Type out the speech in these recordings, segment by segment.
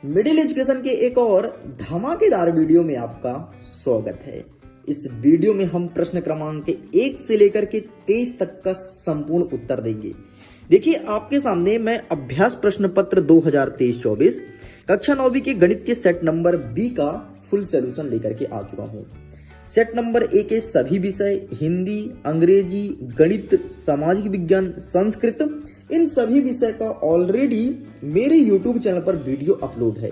Middle education के एक और धमाकेदार वीडियो में आपका स्वागत है। इस वीडियो में हम प्रश्न क्रमांक 1 से लेकर के 23 तक का संपूर्ण उत्तर देंगे। देखिए, आपके सामने मैं अभ्यास प्रश्न पत्र 2023-24 कक्षा 9वीं के गणित के सेट नंबर बी का फुल सॉल्यूशन लेकर के आ चुका हूं। सेट नंबर ए के सभी विषय हिंदी, अंग्रेजी, गणित, सामाजिक विज्ञान, संस्कृत, इन सभी विषय का ऑलरेडी मेरे YouTube चैनल पर वीडियो अपलोड है।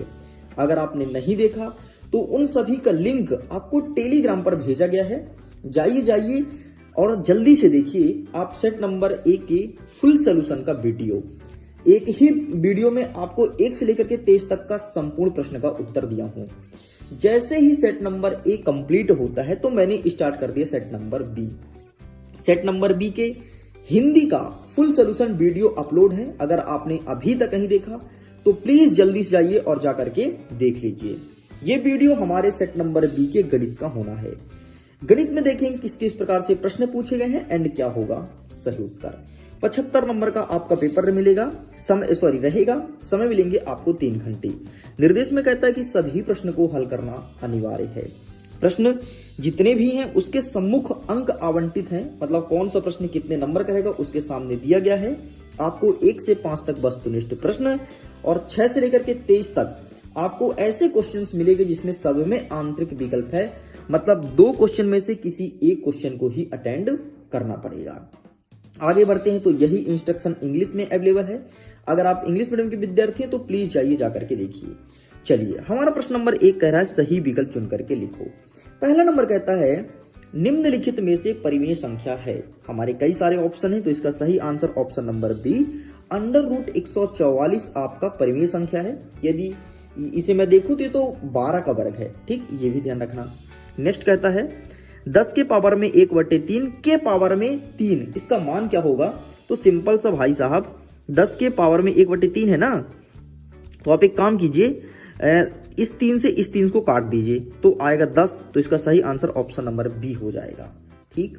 अगर आपने नहीं देखा तो उन सभी का लिंक आपको टेलीग्राम पर भेजा गया है। जाइए और जल्दी से देखिए आप सेट नंबर ए के फुल सॉल्यूशन का वीडियो। एक ही वीडियो में आपको 1 से लेकर के 23 तक का संपूर्ण प्रश्न का उत्तर दिया हूं। जैसे ही सेट नंबर ए कंप्लीट होता है तो मैंने स्टार्ट कर दिया set number B. Set number B के हिंदी का फुल सॉल्यूशन वीडियो अपलोड है। अगर आपने अभी तक नहीं देखा तो प्लीज जल्दी से जाइए और जाकर के देख लीजिए। ये वीडियो हमारे सेट नंबर बी के गणित का होना है। गणित में देखेंगे किस प्रकार से प्रश्न पूछे गए हैं एंड क्या होगा सही उत्तर। 75 नंबर का आपका पेपर मिलेगा, रहेगा। समय मिलेंगे आपको 3 घंटे। निर्देश में कहता है कि सभी प्रश्न को हल करना अनिवार्य है। प्रश्न जितने भी हैं उसके सम्मुख अंक आवंटित हैं, मतलब कौन सा प्रश्न कितने नंबर का रहेगा उसके सामने दिया गया है। आपको 1 से 5 तक वस्तुनिष्ठ प्रश्न और 6 से लेकर के 23 तक आपको ऐसे क्वेश्चंस मिलेंगे जिसमें सब में आंतरिक विकल्प है, मतलब 2 क्वेश्चन में से किसी एक क्वेश्चन को ही अटेंड करना पड़ेगा। आगे बढ़ते हैं तो यही इंस्ट्रक्शन इंग्लिश में अवेलेबल है। अगर आप इंग्लिश मीडियम के विद्यार्थी हैं तो प्लीज जाइए जाकर के देखिए। चलिए, हमारा प्रश्न नंबर 1 कह रहा है सही विकल्प चुन करके लिखो। पहला नंबर कहता है निम्नलिखित में से परिमेय संख्या है। हमारे कई सारे ऑप्शन है तो इसका सही आंसर ऑप्शन नंबर बी √144 आपका परिमेय संख्या है। यदि इसे मैं देखूं तो ये तो 12 का वर्ग है, ठीक, ये भी ध्यान रखना। नेक्स्ट कहता है 10 के पावर में 1/3 के पावर में 3, इसका मान क्या होगा? तो सिंपल सा भाई साहब, 10 के पावर में 1/3 है ना, तो आप एक काम कीजिए, इस 3 से इस 3 को काट दीजिए तो आएगा 10। तो इसका सही आंसर ऑप्शन नंबर बी हो जाएगा। ठीक,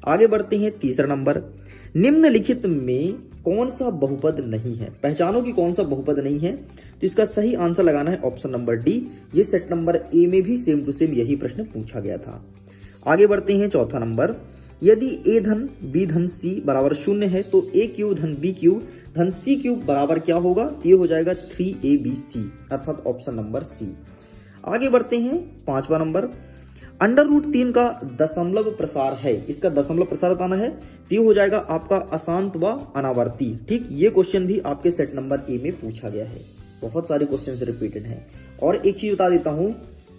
आगे बढ़ते हैं तीसरा नंबर। निम्नलिखित में कौन सा बहुपद नहीं है? पहचानो कि कौन सा बहुपद नहीं है, तो इसका सही आंसर लगाना है ऑप्शन नंबर डी। ये सेट नंबर ए में भी सेम टू सेम यही प्रश्न पूछा गया था। आगे बढ़ते हैं चौथा नंबर। यदि a धन b धन c बराबर 0 है तो a³ धन b³ धन c³ बराबर क्या होगा? ये हो जाएगा 3abc, अर्थात ऑप्शन नंबर सी। आगे बढ़ते हैं 5वां नंबर। √3 का दशमलव प्रसार है, इसका दशमलव प्रसार बताना है, तो ये हो जाएगा आपका अशांत व अनावर्ती। ठीक, ये क्वेश्चन भी आपके सेट नंबर ए में पूछा गया है। बहुत सारे क्वेश्चन रिपीटेड हैं। और एक चीज बता देता हूं,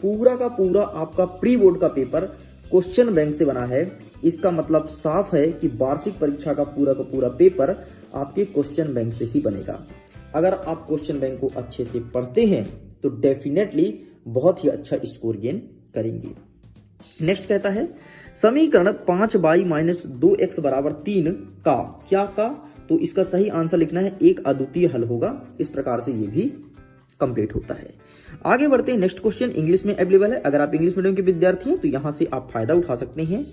पूरा का पूरा आपका प्री बोर्ड का पेपर क्वेश्चन बैंक से बना है। इसका मतलब साफ है कि वार्षिक परीक्षा का पूरा पेपर आपके क्वेश्चन बैंक से ही बनेगा। अगर आप क्वेश्चन बैंक को अच्छे से पढ़ते हैं तो डेफिनेटली बहुत ही अच्छा स्कोर गेन करेंगे। नेक्स्ट कहता है समीकरण 5y-2x बराबर 3 का क्या का? तो इसका सही आंसर लिखना है एक अद्वितीय हल होगा। इस प्रकार से ये भी कंप्लीट होता है। आगे बढ़ते हैं। नेक्स्ट क्वेश्चन इंग्लिश में अवेलेबल है। अगर आप इंग्लिश मीडियम के विद्यार्थी हैं तो यहां से आप फायदा उठा सकते हैं।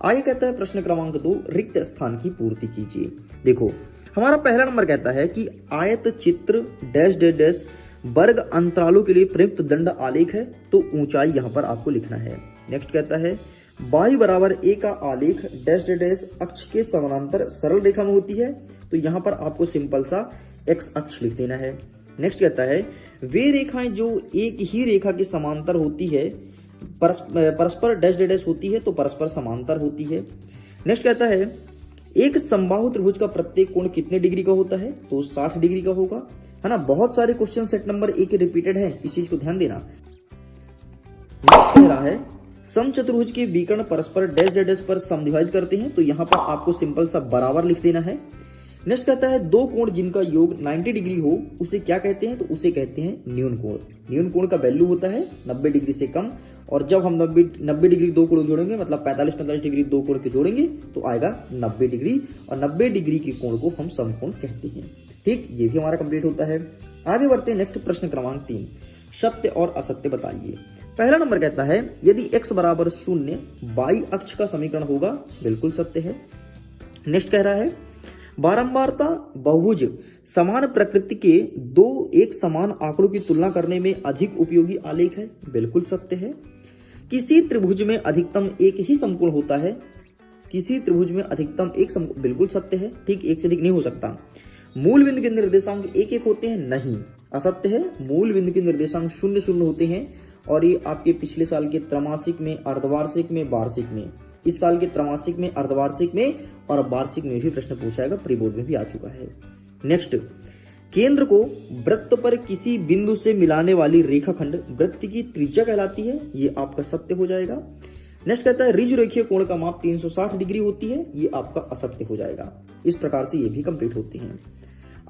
आगे कहता है प्रश्न क्रमांक 2 रिक्त स्थान की पूर्ति कीजिए। देखो, हमारा पहला नंबर कहता है कि आयत चित्र डैश डैश डैश वर्ग अंतरालों के लिए प्रयुक्त दंड आलेख है, तो ऊंचाई यहां पर आपको लिखना है। नेक्स्ट कहता है y बराबर a का आलेख डैश डैश डैश अक्ष के समानांतर सरल रेखा में होती है, तो यहां पर आपको सिंपल सा x अक्ष लिख देना है। नेक्स्ट कहता है वे रेखाएं जो एक ही रेखा के समांतर होती है परस्पर डैश डैश होती है, तो परस्पर समांतर होती है। नेक्स्ट कहता है एक समबाहु त्रिभुज का प्रत्येक कोण कितने डिग्री का होता है? तो 60 डिग्री का होगा, है ना। बहुत सारे क्वेश्चन सेट नंबर 1 के रिपीटेड हैं, इस चीज को ध्यान देना। नेक्स्ट कह रहा है समचतुर्भुज के विकर्ण परस्पर डैश डैश पर समद्विभाजित करते हैं, तो यहां पर आपको सिंपल सा बराबर लिख देना है। नेक्स्ट कहता है 2 कोण जिनका योग 90 डिग्री हो उसे क्या कहते हैं? तो उसे कहते हैं न्यून कोण। न्यून कोण का वैल्यू होता है 90 डिग्री से कम, और जब हम 90 डिग्री 2 कोण जोड़ेंगे, मतलब 45 डिग्री 2 कोण के जोड़ेंगे तो आएगा 90 डिग्री, और 90 डिग्री के कोण को हम समकोण कहते हैं। ठीक, ये भी हमारा कंप्लीट होता है। आगे बढ़ते हैं। नेक्स्ट प्रश्न क्रमांक 3 सत्य और असत्य बताइए। पहला नंबर कहता है यदि x बराबर 0 y अक्ष का समीकरण होगा, बिल्कुल सत्य है। नेक्स्ट कह रहा है बारंबारता बहुभुज समान प्रकृति के दो एक समान आंकड़ों की तुलना करने में अधिक उपयोगी आलेख है, बिल्कुल सत्य है। किसी त्रिभुज में अधिकतम एक ही समकोण होता है, किसी त्रिभुज में अधिकतम एक समकोण, बिल्कुल सत्य है, ठीक, एक से अधिक नहीं हो सकता। मूल बिंदु के निर्देशांक एक एक होते हैं, नहीं, असत्य है। मूल बिंदु के निर्देशांक 0 0 होते हैं और ये आपके पिछले साल के त्रैमासिक में, अर्धवार्षिक में, वार्षिक में, इस साल के त्रैमासिक में, अर्धवार्षिक में और वार्षिक में भी प्रश्न पूछा जाएगा, प्री बोर्ड में भी आ चुका है। नेक्स्ट, केंद्र को वृत्त पर किसी बिंदु से मिलाने वाली रेखाखंड वृत्त की त्रिज्या कहलाती है, ये आपका सत्य हो जाएगा। नेक्स्ट कहता है ऋजु रेखीय कोण का माप 360 डिग्री होती है, ये आपका असत्य हो जाएगा। इस प्रकार से ये भी कंप्लीट होते हैं।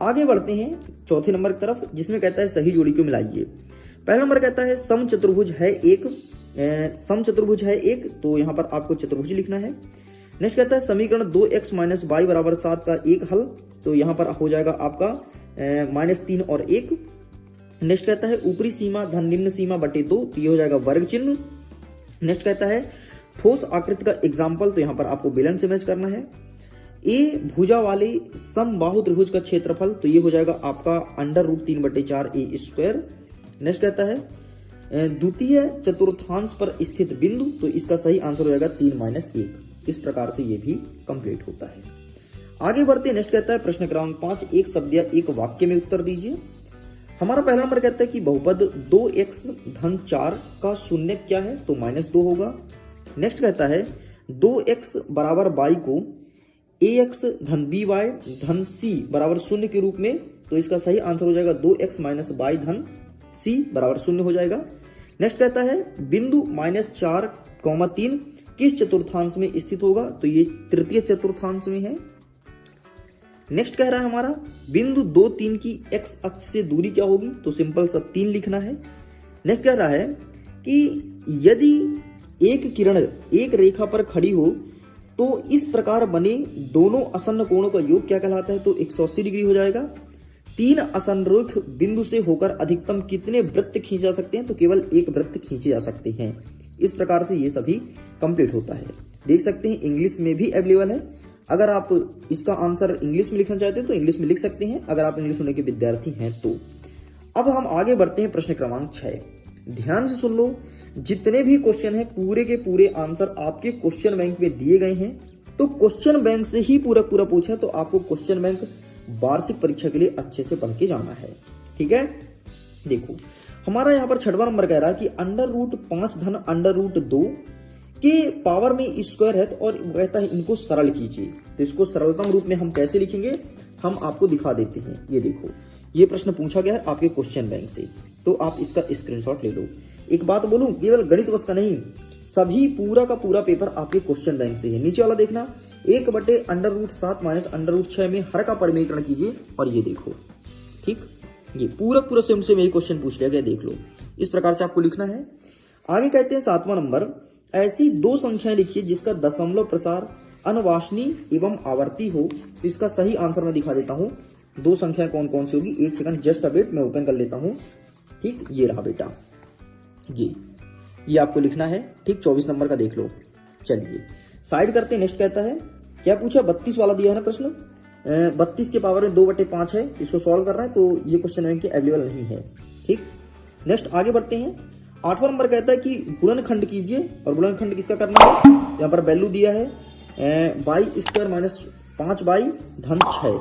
आगे बढ़ते हैं चौथे नंबर की तरफ, जिसमें कहता है सही जोड़ी को मिलाइए। पहला नंबर कहता है समचतुर्भुज है एक, तो यहाँ पर आपको चतुर्भुज लिखना है। नेक्स्ट कहता है समीकरण 2x - y = 7 का एक हल, तो यहाँ पर हो जाएगा आपका -3 और 1। नेक्स्ट कहता है ऊपरी सीमा धन निम्न सीमा बटे 2, तो ये हो जाएगा वर्ग चिन्ह। नेक्स्ट कहता है ठोस आकृति का एग्जाम्पल, तो यहाँ पर आपको बेलन से मैच करना है। ए भुजा वाले समबाहु त्रिभुज का क्षेत्रफल, तो ये हो जाएगा आपका √3/4 a²। नेक्स्ट कहता है द्वितीय चतुर्थांश पर स्थित बिंदु, तो इसका सही आंसर हो जाएगा 3 - 1। इस प्रकार से ये भी कंप्लीट होता है। आगे बढ़ते, नेक्स्ट कहता है प्रश्न क्रमांक 5, एक शब्द या एक वाक्य में उत्तर दीजिए। हमारा पहला नंबर कहता है कि बहुपद 2x - 4 का शून्य क्या है, तो -2 होगा। नेक्स्ट कहता है 2x = y को ax - by - c = 0 के रूप में, तो इसका सही आंसर हो जाएगा 2x - y - c = 0 हो जाएगा। नेक्स्ट कहता है बिंदु -4, 3 किस चतुर्थांश में स्थित होगा, तो ये तृतीय चतुर्थांश में है। नेक्स्ट कह रहा है हमारा बिंदु 2, 3 की x अक्ष से दूरी क्या होगी, तो सिंपल सा 3 लिखना है। नेक्स्ट कह रहा है कि यदि एक किरण एक रेखा पर खड़ी हो तो इस प्रकार बने दोनों आसन्न कोणों का योग क्या कहलाता है, तो 180 डिग्री हो जाएगा। 3 असंरेख बिंदु से होकर अधिकतम कितने वृत्त खींचे जा सकते हैं, तो केवल एक वृत्त खींचे जा सकते हैं। इस प्रकार से ये सभी कंप्लीट होता है। देख सकते हैं इंग्लिश में भी अवेलेबल है, अगर आप इसका आंसर इंग्लिश में लिखना चाहते हैं तो इंग्लिश में लिख सकते हैं, अगर आप इंग्लिश होने के विद्यार्थी हैं तो। अब हम आगे बढ़ते हैं प्रश्न क्रमांक 6। ध्यान से सुन लो, जितने भी क्वेश्चन हैं पूरे के पूरे आंसर आपके क्वेश्चन बैंक में दिए गए हैं, तो क्वेश्चन बैंक से ही पूरा पूछा, तो आपको क्वेश्चन बैंक वार्षिक परीक्षा के लिए अच्छे से पढ़ के जाना है, ठीक है। देखो हमारा यहाँ पर 6वां नंबर कह रहा है कि √5 धन √2 के पावर में स्क्वायर है, और कहता है इनको सरल कीजिए। तो इसको सरलतम रूप में हम कैसे लिखेंगे, हम आपको दिखा देते हैं। ये देखो, ये प्रश्न पूछा गया है आपके क्वेश्चन बैंक से, तो आप इसका स्क्रीनशॉट ले लो। एक बात बोलूं, केवल गणित बस का नहीं, सभी पूरा का पूरा पेपर आपके क्वेश्चन बैंक से है। नीचे वाला देखना, 1/√7 - √6 में हर का परिमेयकरण कीजिए, और ये देखो, ठीक, ये पूरा सेम से यही क्वेश्चन पूछ लिया गया, देख लो। इस प्रकार से आपको लिखना है। आगे कहते हैं 7वां नंबर, ऐसी 2 संख्याएं लिखिए जिसका दशमलव प्रसार अनवासनीय एवं आवर्ती हो, तो इसका सही आंसर मैं दिखा देता हूं। 2 संख्याएं कौन कौन सी होगी, एक सेकंड, जस्ट अ वेट, मैं ओपन कर लेता हूं। ठीक, ये रहा बेटा, ये आपको लिखना है, ठीक। 24 नंबर का देख लो। चलिए साइड करते हैं। नेक्स्ट कहता है, क्या पूछा, 32 वाला दिया है ना प्रश्न, 32 के पावर में 2/5 है, इसको सॉल्व करना है, तो ये क्वेश्चन बैंक के अवेलेबल नहीं है, ठीक। नेक्स्ट आगे बढ़ते हैं। 8वां नंबर कहता है कि गुणनखंड कीजिए, और गुणनखंड किसका करना है, यहाँ पर वैल्यू दिया है y² - 5y धन 6,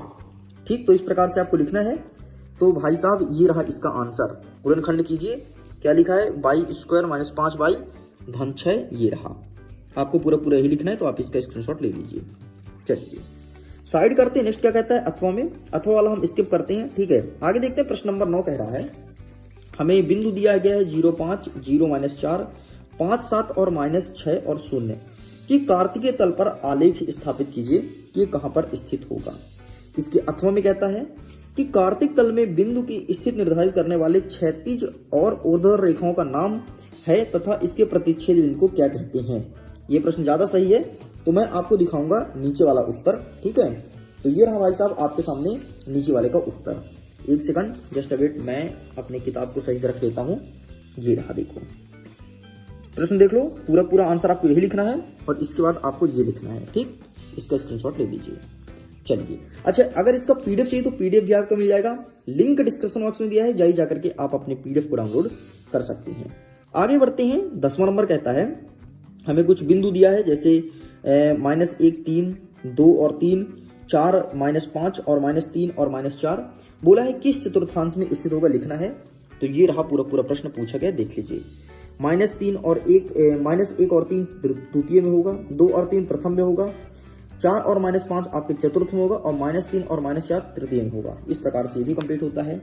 ठीक। तो इस प्रकार से आपको लिखना है। तो भाई साहब ये रहा इसका आंसर, गुणनखंड कीजिए, क्या लिखा है, y² - 5y धन 6, ये रहा। आपको पूरा यही लिखना है, तो आप इसका स्क्रीनशॉट ले लीजिए। चलिए साइड करते हैं। नेक्स्ट क्या कहता है, अथवा में, अथवा वाला हम स्किप करते हैं, ठीक है। आगे देखते हैं, प्रश्न नंबर 9 कह रहा है, हमें बिंदु दिया गया है 0,5, 0 - 4, 5, 7 और -6 और 0 कि कार्तिकीय तल पर आलेख स्थापित कीजिए, ये कहां पर स्थित होगा। इसके अथवा में कहता है कि कार्तिक तल में बिंदु की स्थिति निर्धारित करने वाले क्षैतिज और ऊर्ध्वाधर रेखाओं का नाम है तथा इसके प्रतिच्छेद बिंदु को क्या कहते हैं। ये प्रश्न ज्यादा सही है, तो मैं आपको दिखाऊंगा नीचे वाला उत्तर, ठीक है। तो ये रहा भाई साहब आपके सामने नीचे वाले का उत्तर। एक सेकंड, जस्ट अ वेट, मैं अपनी किताब को सही से रख लेता हूं। ये रहा, देखो प्रश्न देख लो, पूरा आंसर आपको यही लिखना है, और इसके बाद आपको ये लिखना है, ठीक। इसका स्क्रीनशॉट ले लीजिए। चलिए, अच्छा अगर इसका पीडीएफ चाहिए तो पीडीएफ भी आपको मिल जाएगा, लिंक डिस्क्रिप्शन बॉक्स में दिया है, जाइए जाकर के आप अपने पीडीएफ को डाउनलोड कर सकते हैं। आगे बढ़ते हैं, 10वां नंबर कहता है हमें कुछ बिंदु दिया है, जैसे -1 3 2 और 3 4 -5 और -3 और -4, बोला है किस चतुर्थांश में स्थित होगा लिखना है। तो ये रहा पूरा प्रश्न पूछा गया, देख लीजिए। -1 और 3 द्वितीय में होगा, 2 और 3 प्रथम में होगा, 4 और -5 आपके चतुर्थ में होगा और -3 और -4 तृतीय में होगा। इस प्रकार से ये भी कंप्लीट होता है।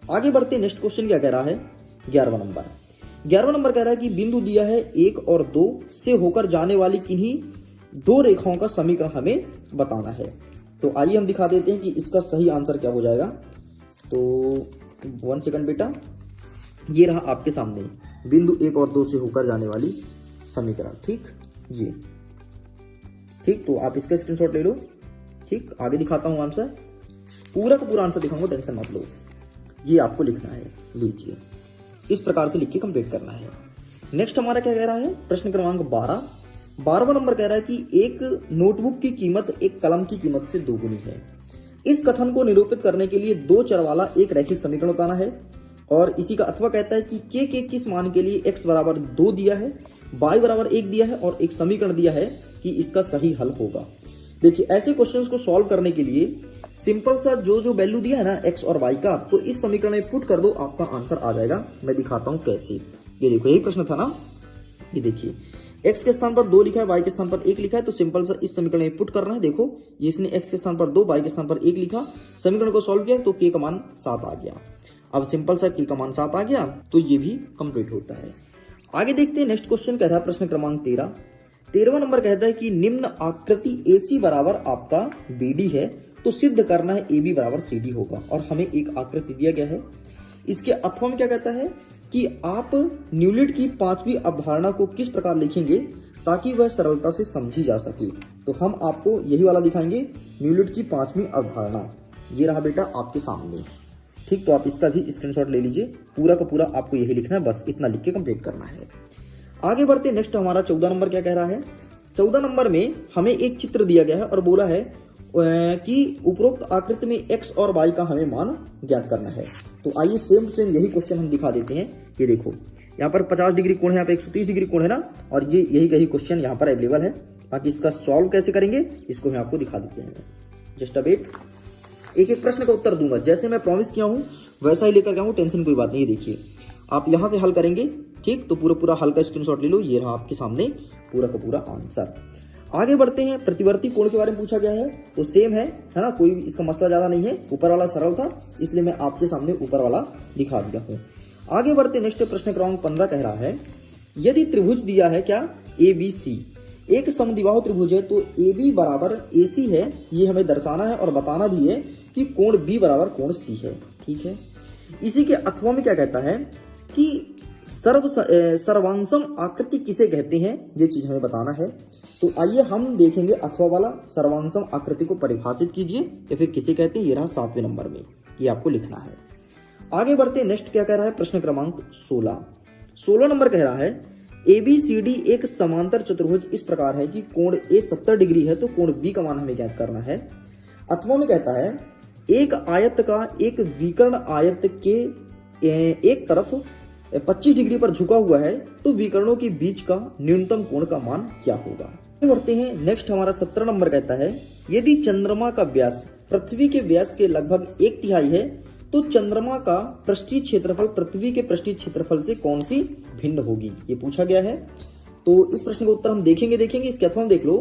आगे बढ़ते नेक्स्ट क्वेश्चन क्या कह रहा है, 11वां नंबर। 11वां नंबर कह रहा है कि बिंदु दिया है 1 और 2 से होकर जाने वाली किन्हीं 2 रेखाओं का समीकरण हमें बताना है। तो आइए हम दिखा देते हैं कि इसका सही आंसर क्या हो जाएगा। तो 1 सेकंड बेटा, ये रहा आपके सामने बिंदु 1 और 2 से होकर जाने वाली समीकरण, ठीक, ये ठीक। तो आप इसका स्क्रीनशॉट ले लो, ठीक। आगे दिखाता हूं आंसर, पूरा का पूरा आंसर दिखाऊंगा, टेंशन मत लो। ये आपको लिखना है, लीजिए इस प्रकार से लिख के कंप्लीट करना है। नेक्स्ट हमारा क्या कह रहा है, प्रश्न क्रमांक 12वां नंबर कह रहा है कि एक नोटबुक की कीमत एक कलम की कीमत से दोगुनी है। इस कथन को निरूपित करने के लिए 2 चर वाला एक रैखिक समीकरण बताना है और इसी का अथवा कहता है कि के किस मान के लिए x बराबर 2 दिया है, y बराबर 1 दिया है और एक समीकरण दिया है कि इसका सही हल होगा। देखिए ऐसे क्वेश्चंस को सॉल्व करने के लिए सिंपल सा जो वैल्यू दिया है ना x और y का, तो इस समीकरण में पुट कर दो, आपका आंसर आ जाएगा। मैं दिखाता हूं कैसे। ये देखो यही प्रश्न था ना, ये देखिए x के स्थान पर 2 लिखा है, y के स्थान पर 1 लिखा है, तो सिंपल सा इस समीकरण में पुट करना है। देखो ये इसने x के स्थान पर 2, y के स्थान पर 1 लिखा, समीकरण को सॉल्व किया तो k का मान 7 आ गया। अब सिंपल सा k का मान 7 आ गया तो ये भी कंप्लीट होता है। आगे देखते हैं नेक्स्ट क्वेश्चन कह रहा है प्रश्न क्रमांक 13वां नंबर कहता है कि निम्न आकृति AC बराबर आपका BD है तो सिद्ध करना है AB बराबर CD होगा। और हमें एक आकृति दिया गया है, इसके अथवा में क्या कहता है कि आप न्यूलिट की 5वीं अवधारणा को किस प्रकार लिखेंगे ताकि वह सरलता से समझी जा सके। तो हम आपको यही वाला दिखाएंगे, न्यूलिट की 5वीं अवधारणा। ये रहा बेटा आपके सामने, ठीक। तो आप इसका भी स्क्रीनशॉट ले लीजिए, पूरा का पूरा आपको यही लिखना है, बस इतना लिख के कंप्लीट करना है। आगे बढ़ते नेक्स्ट हमारा 14 नंबर क्या कह रहा है। 14 नंबर में हमें एक चित्र दिया गया है और बोला है कि उपरोक्त आकृति में x और y का हमें मान ज्ञात करना है। तो आइए सेम टू सेम यही क्वेश्चन हम दिखा देते हैं। ये देखो यहाँ पर 50 डिग्री कोण है, यहाँ पर 130 डिग्री कोण है ना, और ये यही क्वेश्चन यहाँ पर अवेलेबल है। बाकी इसका सॉल्व कैसे करेंगे इसको हम आपको दिखा देते हैं। जस्ट अ वेट, एक एक प्रश्न का उत्तर दूंगा, जैसे मैं प्रॉमिस किया हूं वैसा ही लेकर आऊं, टेंशन कोई बात नहीं। ये देखिए आप यहां से हल करेंगे, ठीक। तो पूरा हल का स्क्रीनशॉट ले लो, ये रहा आपके सामने पूरा का पूरा आंसर। आगे बढ़ते हैं, प्रतिवर्ती कोण के बारे में पूछा गया है, तो सेम है ना, कोई इसका मसला ज्यादा नहीं है। ऊपर वाला सरल था इसलिए मैं आपके सामने ऊपर वाला दिखा दिया हूं। आगे बढ़ते नेक्स्ट प्रश्न क्रमांक 15 कह रहा है यदि त्रिभुज दिया है क्या ABC, एक समद्विबाहु त्रिभुज है तो AB बराबर AC है, ये हमें दर्शाना है और बताना भी है कि कोण B बराबर कोण C है, ठीक है। इसी के अथवा में क्या कहता है कि सर्वांशम आकृति किसे कहते हैं, ये चीज हमें बताना है। तो आइए हम देखेंगे अथवा वाला, सर्वांशम आकृति को परिभाषित कीजिए या फिर किसे कहते हैं। ये रहा 7वें नंबर में, ये आपको लिखना है। आगे बढ़ते नेक्स्ट क्या कह रहा है, प्रश्न क्रमांक 16 नंबर कह रहा है ABCD एक समांतर चतुर्भुज इस प्रकार है कि कोण A 70 डिग्री है तो कोण B का मान हमें ज्ञात करना है। अथवा में कहता है एक आयत का एक विकर्ण आयत के एक तरफ 25 डिग्री पर झुका हुआ है तो विकर्णों के बीच का न्यूनतम कोण का मान क्या होगा। बढ़ते हैं नेक्स्ट हमारा 17 नंबर कहता है यदि चंद्रमा का व्यास पृथ्वी के व्यास के लगभग 1/3 है तो चंद्रमा का पृष्ठीय क्षेत्रफल पृथ्वी के पृष्ठीय क्षेत्रफल से कौन सी भिन्न होगी, ये पूछा गया है। तो इस प्रश्न का उत्तर हम देखेंगे। इसके अथवा देख लो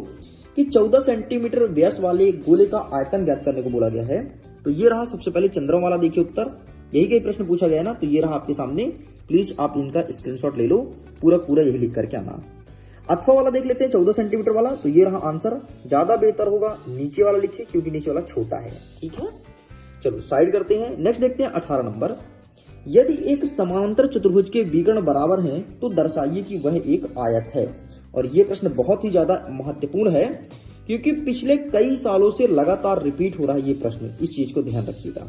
कि 14 सेंटीमीटर व्यास वाले गोले का आयतन ज्ञात करने को बोला गया है। तो ये रहा सबसे पहले चंद्रमा वाला, देखिए उत्तर, यही प्रश्न पूछा गया है ना, तो ये रहा आपके सामने। प्लीज आप इनका स्क्रीनशॉट ले लो, पूरा यही लिख करके आना। अथवा वाला देख लेते हैं 14 सेंटीमीटर वाला, तो ये रहा आंसर। ज्यादा बेहतर होगा नीचे वाला लिखिए क्योंकि नीचे वाला छोटा है, ठीक है। चलो साइड करते हैं। नेक्स्ट देखते हैं 18 नंबर। यदि एक समांतर चतुर्भुज के विकर्ण बराबर हैं तो दर्शाइए कि वह एक आयत है। और यह प्रश्न बहुत ही ज्यादा महत्वपूर्ण है क्योंकि पिछले कई सालों से लगातार रिपीट हो रहा है ये प्रश्न, इस चीज को ध्यान रखिएगा,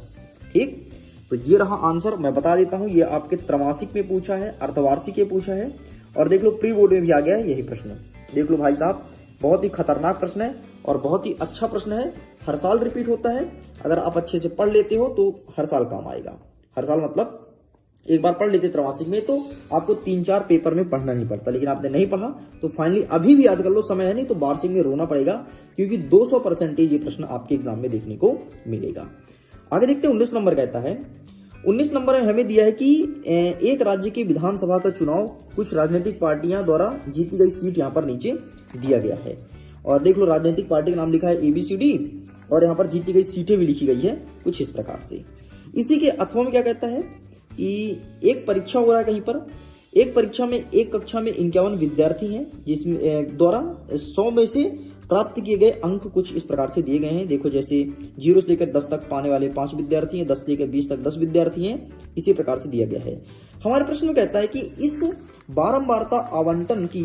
ठीक। तो ये रहा आंसर, मैं बता देता हूं, ये आपके त्रैमासिक में पूछा है, अर्धवार्षिक में पूछा है और देख लो प्री बोर्ड में भी आ गया है यही प्रश्न। देख लो भाई साहब, बहुत ही खतरनाक प्रश्न है और बहुत ही अच्छा प्रश्न है। हर साल रिपीट होता है। अगर आप अच्छे से पढ़ लेते हो तो हर साल काम आएगा। हर साल मतलब एक बार पढ़ लेते त्रैमासिक में तो आपको 3-4 पेपर में पढ़ना नहीं पड़ता, लेकिन आपने नहीं पढ़ा तो फाइनली अभी भी याद कर लो, समय है नहीं तो वार्षिक में रोना पड़ेगा, क्योंकि 200% ये प्रश्न आपके एग्जाम में देखने को मिलेगा। आगे देखते हैं 19 नंबर कहता है। 19 नंबर में हमें दिया है कि एक राज्य की विधानसभा का चुनाव कुछ राजनीतिक पार्टियां द्वारा जीती गई सीट यहाँ पर नीचे दिया गया है। और देख लो, राजनीतिक पार्टी का नाम लिखा है ABCD और यहाँ पर जीती गई सीटें भी लिखी गई है कुछ इस प्रकार से। इसी के अथवा में क्या कहता है कि एक परीक्षा हो रहा है कहीं पर। एक परीक्षा में एक कक्षा में 51 विद्यार्थी हैं, जिसमें द्वारा 100 में से प्राप्त किए गए अंक कुछ इस प्रकार से दिए गए हैं। देखो, जैसे 0 से लेकर 10 तक पाने वाले 5 विद्यार्थी हैं, 10 से लेकर 20 तक 10 विद्यार्थी हैं, इसी प्रकार से दिया गया है। हमारे प्रश्न में कहता है कि इस बारंबारता आवंटन की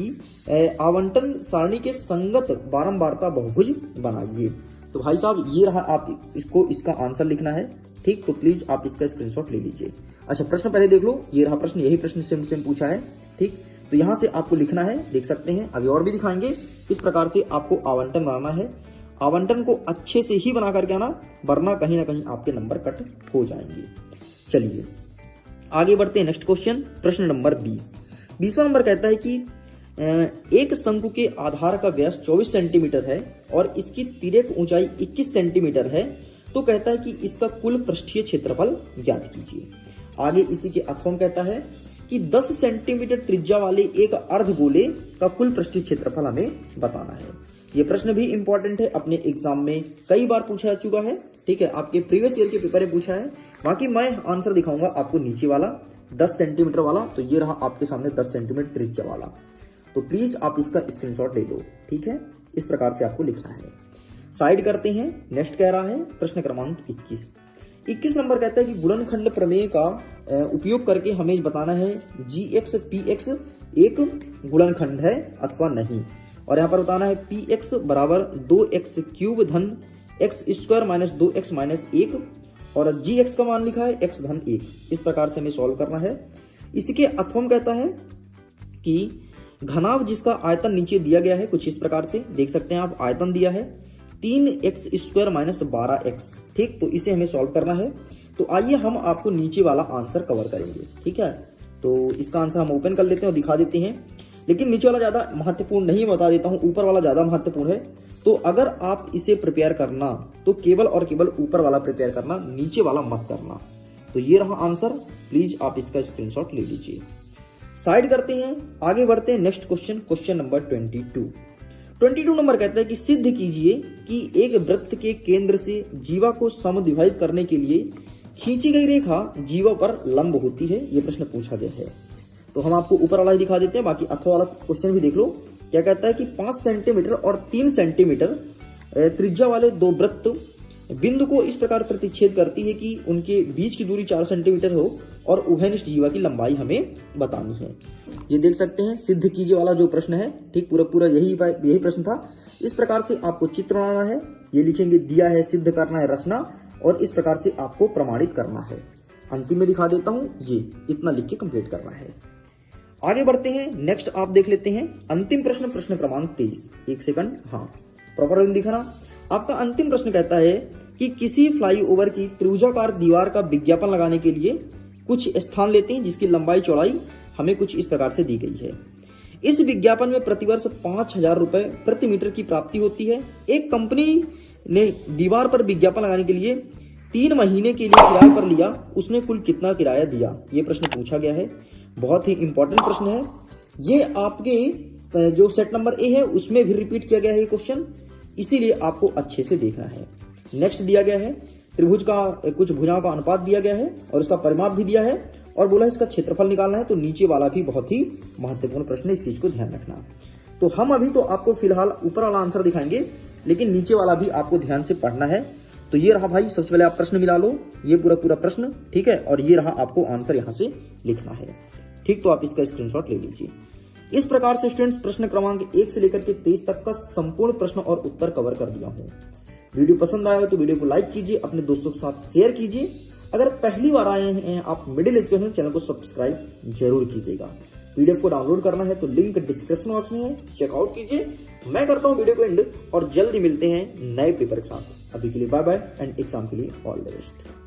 आवंटन सारणी के संगत बारंबारता बहुभुज बनाइए। तो भाई साहब ये रहा, आप इसको इसका आंसर लिखना है, ठीक। तो प्लीज आप इसका स्क्रीनशॉट ले लीजिए। अच्छा, प्रश्न पहले देख लो, ये रहा प्रश्न, यही प्रश्न सेम पूछा है, ठीक। तो यहां से आपको लिखना है, देख सकते हैं, अभी और भी दिखाएंगे। इस प्रकार से आपको आवंटन बनाना है। आवंटन को अच्छे से ही बना करके आना, वरना कहीं ना कहीं आपके नंबर कट हो जाएंगे। चलिए आगे बढ़ते हैं। नेक्स्ट क्वेश्चन, प्रश्न नंबर 20। 20वां नंबर कहता है कि एक शंकु के आधार का व्यास 24 सेंटीमीटर है और इसकी तिर्यक ऊंचाई 21 सेंटीमीटर है, तो कहता है कि इसका कुल पृष्ठीय क्षेत्रफल ज्ञात कीजिए। आगे इसी के अथवा कहता है कि 10 सेंटीमीटर त्रिज्या वाले एक अर्धगोले का कुल पृष्ठीय क्षेत्रफल हमें बताना है। ये प्रश्न भी इंपॉर्टेंट है, अपने एग्जाम में कई बार पूछा जा चुका है, ठीक है। आपके प्रीवियस ईयर के पेपर में पूछा है। बाकी मैं आंसर दिखाऊंगा आपको नीचे वाला 10 सेंटीमीटर वाला। तो ये रहा आपके सामने 10 सेंटीमीटर त्रिज्या वाला। तो प्लीज आप इसका स्क्रीनशॉट ले लो, ठीक है। इस प्रकार से आपको लिखना है। साइड करते हैं। नेक्स्ट कह रहा है प्रश्न क्रमांक 21। 21 नंबर कहता है कि गुणनखंड प्रमेय का उपयोग करके हमें बताना है GX PX एक गुणनखंड है अथवा नहीं। और यहाँ पर बताना है PX बराबर 2x³ धन x² माइनस 2x माइनस 1 और GX का मान लिखा है x धन 1। इस प्रकार से हमें सॉल्व करना है। इसी के अथवा कहता है कि घनाभ जिसका आयतन नीचे दिया गया है कुछ इस प्रकार से, देख सकते हैं आप, आयतन दिया है 3x² माइनस 12x, ठीक। तो इसे हमें सॉल्व करना है। तो आइए हम आपको नीचे वाला आंसर कवर करेंगे, ठीक है। तो इसका आंसर हम ओपन कर लेते हैं और दिखा देते हैं, लेकिन नीचे वाला ज्यादा महत्वपूर्ण नहीं, बता देता हूं, ऊपर वाला ज्यादा महत्वपूर्ण है। तो अगर आप इसे प्रिपेयर करना तो केवल और केवल ऊपर वाला प्रिपेयर करना, नीचे वाला मत करना। तो ये रहा आंसर, प्लीज आप इसका स्क्रीनशॉट ले लीजिए। साइड करते हैं, आगे बढ़ते हैं। Next question, question number 22 number कहता है कि सिद्ध कीजिए कि एक वृत्त के केंद्र से जीवा को समद्विभाजित करने के लिए खींची गई रेखा जीवा पर लंब होती है। यह प्रश्न पूछा गया है। तो हम आपको ऊपर वाला ही दिखा देते हैं, बाकी अथवा वाला क्वेश्चन भी देख लो। क्या कहता है कि 5 सेंटीमीटर और 3 सेंटीमीटर त्रिज्या वाले दो वृत्त बिंदु को इस प्रकार प्रतिच्छेद करती है कि उनके बीच की दूरी 4 सेंटीमीटर हो और उभयनिष्ठ जीवा की लंबाई हमें बतानी है। ये देख सकते हैं सिद्ध कीजिए वाला जो प्रश्न है, ठीक, पूरा यही प्रश्न था। इस प्रकार से आपको चित्र बनाना है, ये लिखेंगे दिया है, सिद्ध करना है रचना, और इस प्रकार से आपको प्रमाणित करना है। अंतिम में दिखा देता हूं, ये इतना लिख के कंप्लीट करना है। आगे बढ़ते हैं। नेक्स्ट आप देख लेते हैं अंतिम प्रश्न, प्रश्न क्रमांक 23। एक सेकंड, हाँ, प्रॉपर दिखाना। आपका अंतिम प्रश्न कहता है कि किसी फ्लाईओवर की त्रिभुजाकार दीवार का विज्ञापन लगाने के लिए कुछ स्थान लेते हैं जिसकी लंबाई चौड़ाई हमें कुछ इस प्रकार से दी गई है। इस विज्ञापन में प्रतिवर्ष 5,000 रुपए प्रति मीटर की प्राप्ति होती है। एक कंपनी ने दीवार पर विज्ञापन लगाने के लिए 3 महीने के लिए किराए पर लिया, उसने कुल कितना किराया दिया? ये प्रश्न पूछा गया है, बहुत ही इंपॉर्टेंट प्रश्न है। ये आपके जो सेट नंबर ए है उसमें भी रिपीट किया गया है ये क्वेश्चन, इसीलिए आपको अच्छे से देखना है। नेक्स्ट दिया गया है त्रिभुज का कुछ भुजाओं का अनुपात दिया गया है और उसका परिमाप भी दिया है और बोला इसका क्षेत्रफल निकालना है। तो नीचे वाला भी बहुत ही महत्वपूर्ण प्रश्न है, इस चीज को ध्यान रखना। तो हम अभी तो आपको फिलहाल ऊपर वाला आंसर दिखाएंगे, लेकिन नीचे वाला भी आपको ध्यान से पढ़ना है। तो ये रहा भाई, सबसे पहले आप प्रश्न मिला लो, ये पूरा प्रश्न, ठीक है, और ये रहा आपको आंसर यहाँ से लिखना है, ठीक। तो आप इसका स्क्रीनशॉट ले लीजिए। इस प्रकार से स्टूडेंट्स प्रश्न क्रमांक 1 से लेकर के 23 तक का संपूर्ण प्रश्न और उत्तर कवर कर दिया हूँ। वीडियो पसंद आया तो वीडियो को लाइक कीजिए, अपने दोस्तों के साथ शेयर कीजिए। अगर पहली बार आए हैं आप मिडिल एजुकेशन चैनल को सब्सक्राइब जरूर कीजिएगा। पीडीएफ को डाउनलोड करना है तो लिंक डिस्क्रिप्शन बॉक्स में है, चेकआउट कीजिए। मैं करता हूँ वीडियो को एंड और जल्दी मिलते हैं नए पेपर के साथ। अभी के लिए बाय बाय एंड एग्जाम के लिए ऑल द बेस्ट।